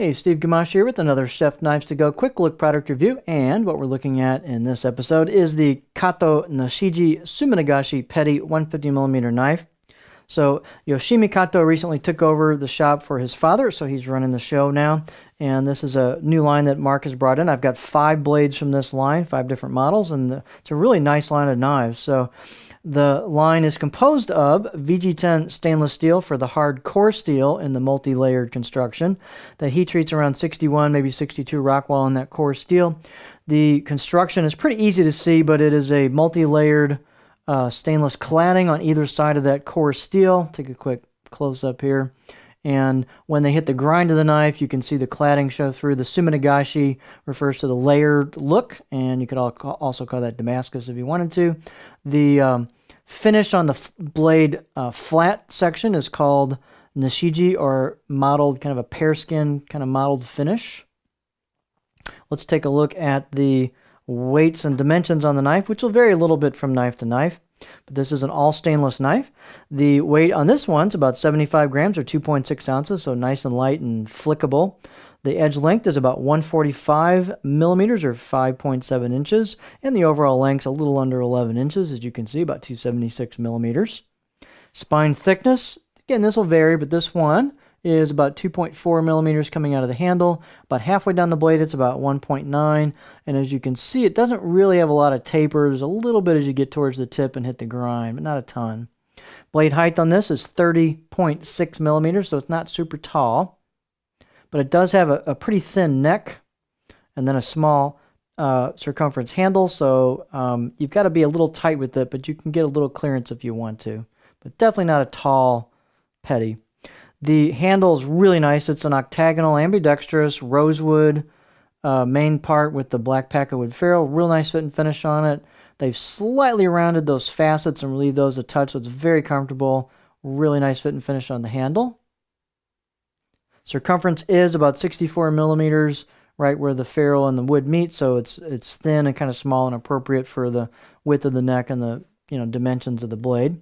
Hey, Steve Gamache here with another Chef Knives to Go quick look product review, and what we're looking at in this episode is the Kato Nashiji Suminagashi Petty 150mm knife. So Yoshimi Kato recently took over the shop for his father, so he's running the show now, and this is a new line that Mark has brought in. I've got 5 blades from this line, 5 different models, and it's a really nice line of knives. So the line is composed of VG-10 stainless steel for the hard core steel in the multi-layered construction. The heat treat's around 61, maybe 62 Rockwell in that core steel. The construction is pretty easy to see, but it is a multi-layered stainless cladding on either side of that core steel. Take a quick close-up here. And when they hit the grind of the knife, you can see the cladding show through. The Suminagashi refers to the layered look, and you could also call that Damascus if you wanted to. The finish on the blade flat section is called Nashiji, or modeled, kind of a pear skin kind of modeled finish. Let's take a look at the weights and dimensions on the knife, which will vary a little bit from knife to knife. But this is an all stainless knife. The weight on this one's about 75 grams or 2.6 ounces, so nice and light and flickable. The edge length is about 145 millimeters or 5.7 inches, and the overall length's a little under 11 inches, as you can see, about 276 millimeters. Spine thickness, again, this will vary, but this one is about 2.4 millimeters coming out of the handle. About halfway down the blade, it's about 1.9. And as you can see, it doesn't really have a lot of taper. There's a little bit as you get towards the tip and hit the grind, but not a ton. Blade height on this is 30.6 millimeters, so it's not super tall. But it does have a pretty thin neck and then a small circumference handle. So you've got to be a little tight with it, but you can get a little clearance if you want to. But definitely not a tall petty. The handle is really nice. It's an octagonal ambidextrous rosewood main part with the black packawood ferrule. Real nice fit and finish on it. They've slightly rounded those facets and relieved those a touch, so it's very comfortable. Really nice fit and finish on the handle. Circumference is about 64 millimeters, right where the ferrule and the wood meet, so it's thin and kind of small and appropriate for the width of the neck and the dimensions of the blade.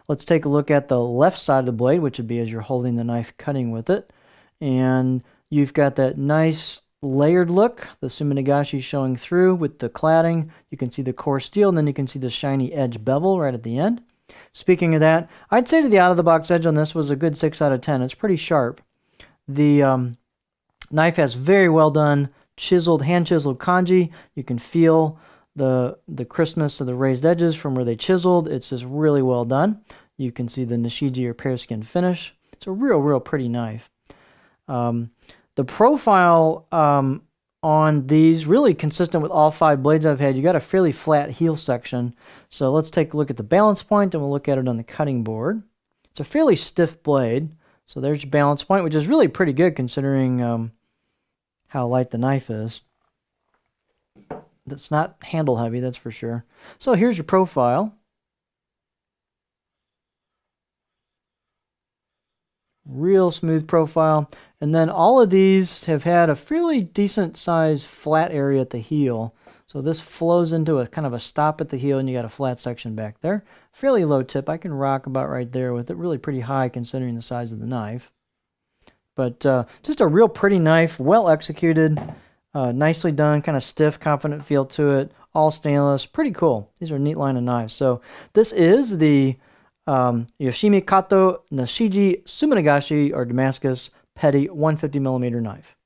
Let's take a look at the left side of the blade, which would be as you're holding the knife cutting with it. And you've got that nice layered look, the Suminagashi showing through with the cladding. You can see the core steel, and then you can see the shiny edge bevel right at the end. Speaking of that, I'd say the out-of-the-box edge on this was a good 6 out of 10. It's pretty sharp. The knife has very well done hand-chiseled kanji. You can feel the crispness of the raised edges from where they chiseled. It's just really well done. You can see the Nashiji or pear skin finish. It's a real pretty knife. The profile on these, really consistent with all 5 blades I've had. You got a fairly flat heel section. So let's take a look at the balance point, and we'll look at it on the cutting board. It's a fairly stiff blade. So there's your balance point, which is really pretty good considering how light the knife is. It's not handle heavy, that's for sure. So here's your profile. Real smooth profile. And then all of these have had a fairly decent sized flat area at the heel. So this flows into a kind of a stop at the heel, and you got a flat section back there. Fairly low tip. I can rock about right there with it. Really pretty high considering the size of the knife. But just a real pretty knife, well executed, nicely done, kind of stiff, confident feel to it. All stainless, pretty cool. These are a neat line of knives. So this is the Yoshimi Kato Nashiji Suminagashi or Damascus Petty 150mm knife.